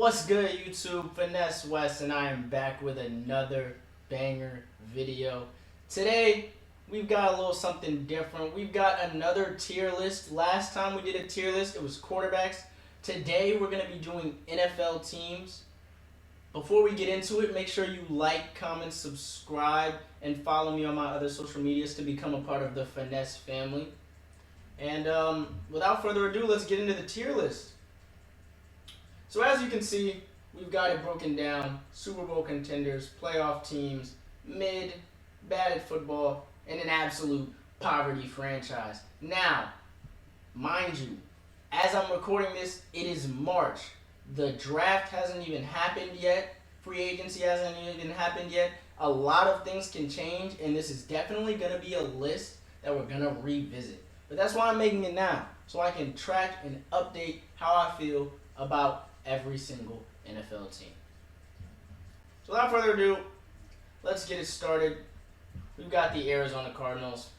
What's good, YouTube? Finesse West, and I am back with another banger video. Today, we've got a little something different. We've got another tier list. Last time we did a tier list, it was quarterbacks. Today, we're going to be doing NFL teams. Before we get into it, make sure you like, comment, subscribe, and follow me on my other social medias to become a part of the Finesse family. And without further ado, let's get into the tier list. So as you can see, we've got it broken down: Super Bowl contenders, playoff teams, mid, bad at football, and an absolute poverty franchise. Now, mind you, as I'm recording this, it is March. The draft hasn't even happened yet. Free agency hasn't even happened yet. A lot of things can change, and this is definitely going to be a list that we're going to revisit. But that's why I'm making it now, so I can track and update how I feel about every single NFL team. So without further ado, let's get it started. We've got the Arizona Cardinals.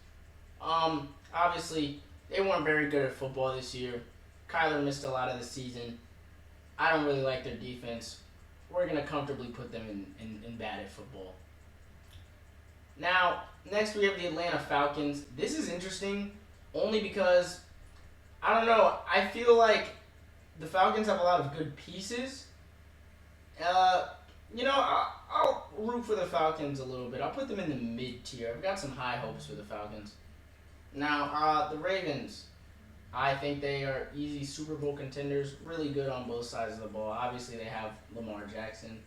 Obviously, they weren't very good at football this year. Kyler missed a lot of the season. I don't really like their defense. We're going to comfortably put them in bad at football. Now, next we have the Atlanta Falcons. This is interesting only because, I don't know, I feel like the Falcons have a lot of good pieces. I'll root for the Falcons a little bit. I'll put them in the mid-tier. I've got some high hopes for the Falcons. Now, the Ravens, I think they are easy Super Bowl contenders, really good on both sides of the ball. Obviously, they have Lamar Jackson.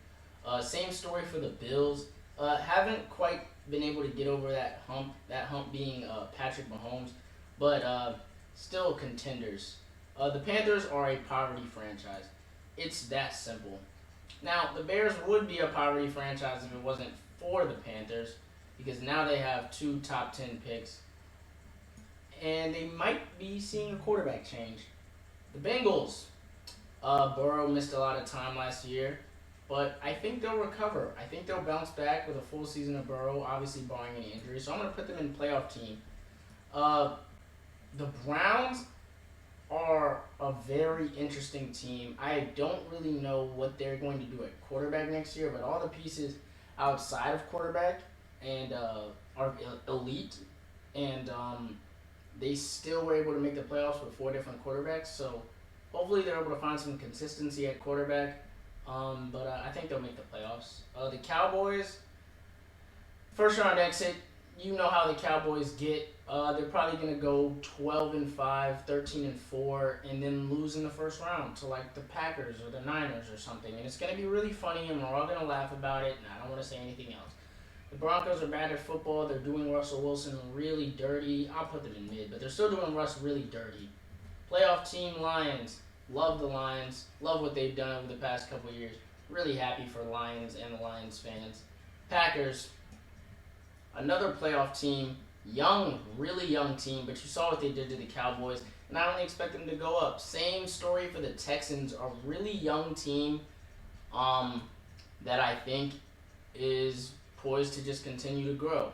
Same story for the Bills. Haven't quite been able to get over that hump being Patrick Mahomes, but still contenders. The Panthers are a poverty franchise. It's that simple. Now, the Bears would be a poverty franchise if it wasn't for the Panthers, because now they have 2 top 10 picks, and they might be seeing a quarterback change. The Bengals, Burrow missed a lot of time last year, but I think they'll recover. I think they'll bounce back with a full season of Burrow, obviously barring any injuries. So I'm going to put them in playoff team. The Browns are a very interesting team. I don't really know what they're going to do at quarterback next year, but all the pieces outside of quarterback and are elite, and they still were able to make the playoffs with 4 different quarterbacks. So hopefully they're able to find some consistency at quarterback. But I think they'll make the playoffs. The Cowboys, first round exit. You know how the Cowboys get. They're probably going to go 12-5, 13-4, and then lose in the first round to like the Packers or the Niners or something. And it's going to be really funny, and we're all going to laugh about it, and I don't want to say anything else. The Broncos are bad at football. They're doing Russell Wilson really dirty. I'll put them in mid, but they're still doing Russ really dirty. Playoff team, Lions. Love the Lions. Love what they've done over the past couple of years. Really happy for Lions and the Lions fans. Packers, another playoff team. Young, really young team, but you saw what they did to the Cowboys, and I only expect them to go up. Same story for the Texans, a really young team that I think is poised to just continue to grow.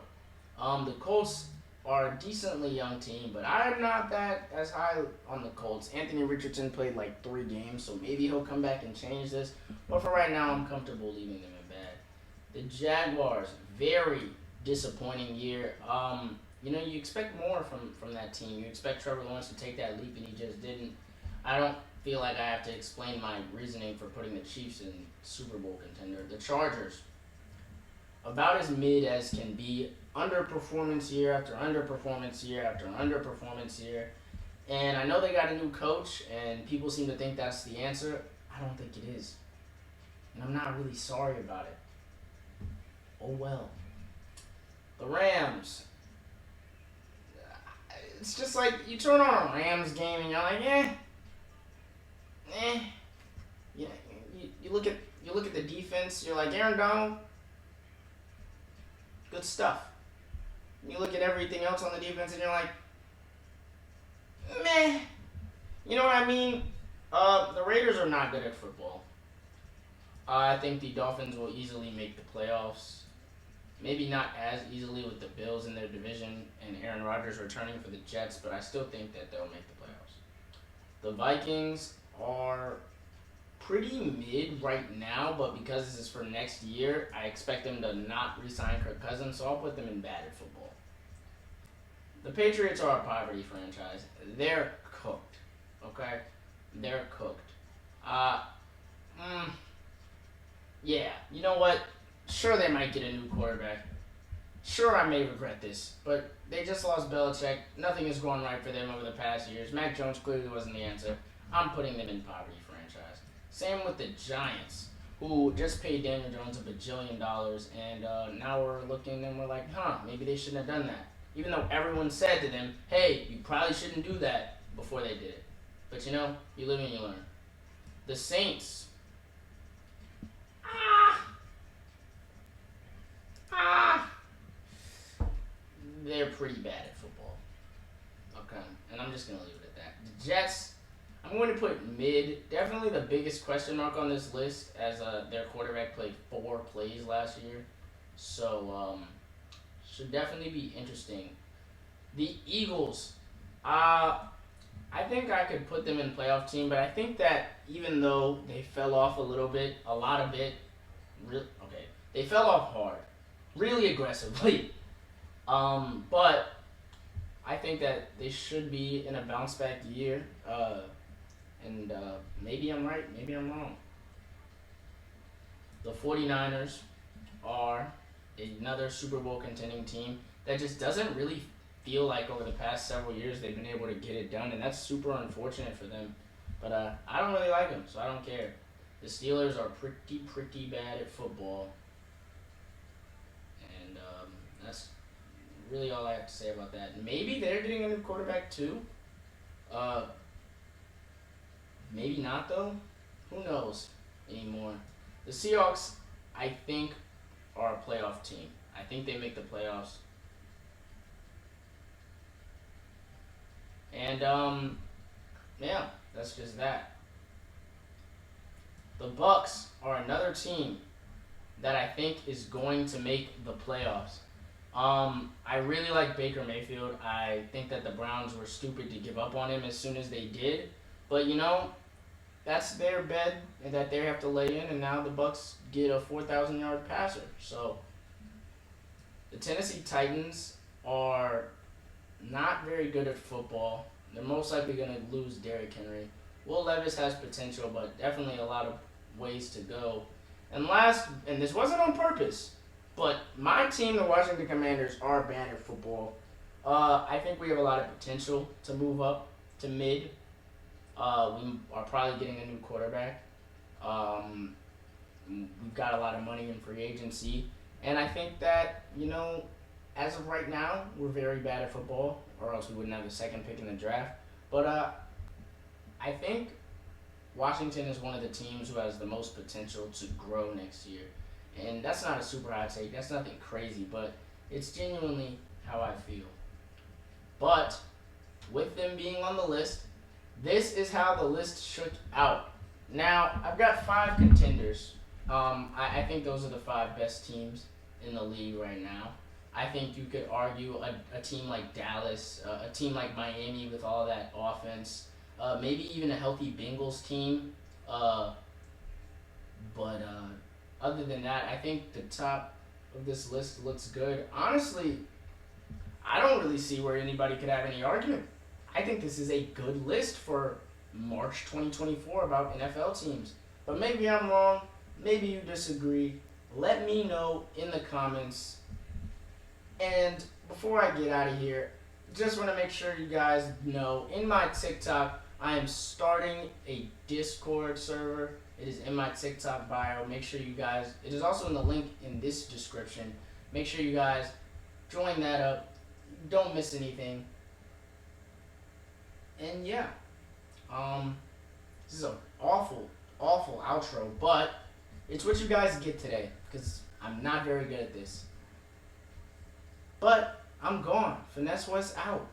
The Colts are a decently young team, but I'm not that as high on the Colts. Anthony Richardson played like 3 games, so maybe he'll come back and change this. But for right now, I'm comfortable leaving them in bad. The Jaguars, very disappointing year. You expect more from that team. You expect Trevor Lawrence to take that leap, and he just didn't. I don't feel like I have to explain my reasoning for putting the Chiefs in Super Bowl contender. The Chargers, about as mid as can be. Underperformance year after underperformance year after underperformance year. And I know they got a new coach, and people seem to think that's the answer. I don't think it is. And I'm not really sorry about it. Oh well. The Rams. It's just like you turn on a Rams game and you're like, Yeah, you look at the defense. You're like, Aaron Donald, good stuff. You look at everything else on the defense and you're like, meh. You know what I mean? The Raiders are not good at football. I think the Dolphins will easily make the playoffs. Maybe not as easily with the Bills in their division and Aaron Rodgers returning for the Jets, but I still think that they'll make the playoffs. The Vikings are pretty mid right now, but because this is for next year, I expect them to not re-sign Kirk Cousins, so I'll put them in bad at football. The Patriots are a poverty franchise. They're cooked. Okay? They're cooked. Uh, mm, yeah, you know what? Sure, they might get a new quarterback. Sure, I may regret this, but they just lost Belichick. Nothing has gone right for them over the past years. Mac Jones clearly wasn't the answer. I'm putting them in poverty franchise. Same with the Giants, who just paid Daniel Jones $1 bajillion, and now we're looking and we're like, maybe they shouldn't have done that. Even though everyone said to them, hey, you probably shouldn't do that before they did it. But you live and you learn. The Saints. They're pretty bad at football. Okay, and I'm just going to leave it at that. The Jets, I'm going to put mid. Definitely the biggest question mark on this list, as their quarterback played 4 plays last year. So, should definitely be interesting. The Eagles, I think I could put them in playoff team, but I think that even though they fell off a little bit, they fell off hard, really aggressively. But I think that they should be in a bounce back year, and maybe I'm right, maybe I'm wrong. The 49ers are another Super Bowl contending team that just doesn't really feel like over the past several years they've been able to get it done, and that's super unfortunate for them. But I don't really like them, so I don't care. The Steelers are pretty bad at football, and that's really all I have to say about that. Maybe they're getting a new quarterback too. Maybe not though. Who knows anymore? The Seahawks, I think, are a playoff team. I think they make the playoffs. And yeah, that's just that. The Bucks are another team that I think is going to make the playoffs. I really like Baker Mayfield. I think that the Browns were stupid to give up on him as soon as they did. But that's their bed that they have to lay in, and now the Bucks get a 4,000-yard passer. So the Tennessee Titans are not very good at football. They're most likely going to lose Derrick Henry. Will Levis has potential, but definitely a lot of ways to go. And this wasn't on purpose, but my team, the Washington Commanders, are bad at football. I think we have a lot of potential to move up to mid. We are probably getting a new quarterback. We've got a lot of money in free agency. And I think that, as of right now, we're very bad at football, or else we wouldn't have the second pick in the draft. But I think Washington is one of the teams who has the most potential to grow next year. And that's not a super hot take. That's nothing crazy, but it's genuinely how I feel. But with them being on the list, this is how the list shook out. Now, I've got 5 contenders. I think those are the 5 best teams in the league right now. I think you could argue a team like Dallas, a team like Miami with all that offense, maybe even a healthy Bengals team. But other than that, I think the top of this list looks good. Honestly, I don't really see where anybody could have any argument. I think this is a good list for March 2024 about NFL teams. But maybe I'm wrong. Maybe you disagree. Let me know in the comments. And before I get out of here, just want to make sure you guys know, in my TikTok, I am starting a Discord server. It is in my TikTok bio. Make sure you guys, it is also in the link in this description. Make sure you guys join that up. Don't miss anything. And yeah, this is an awful outro, but it's what you guys get today, because I'm not very good at this. But I'm gone. Finesse West out.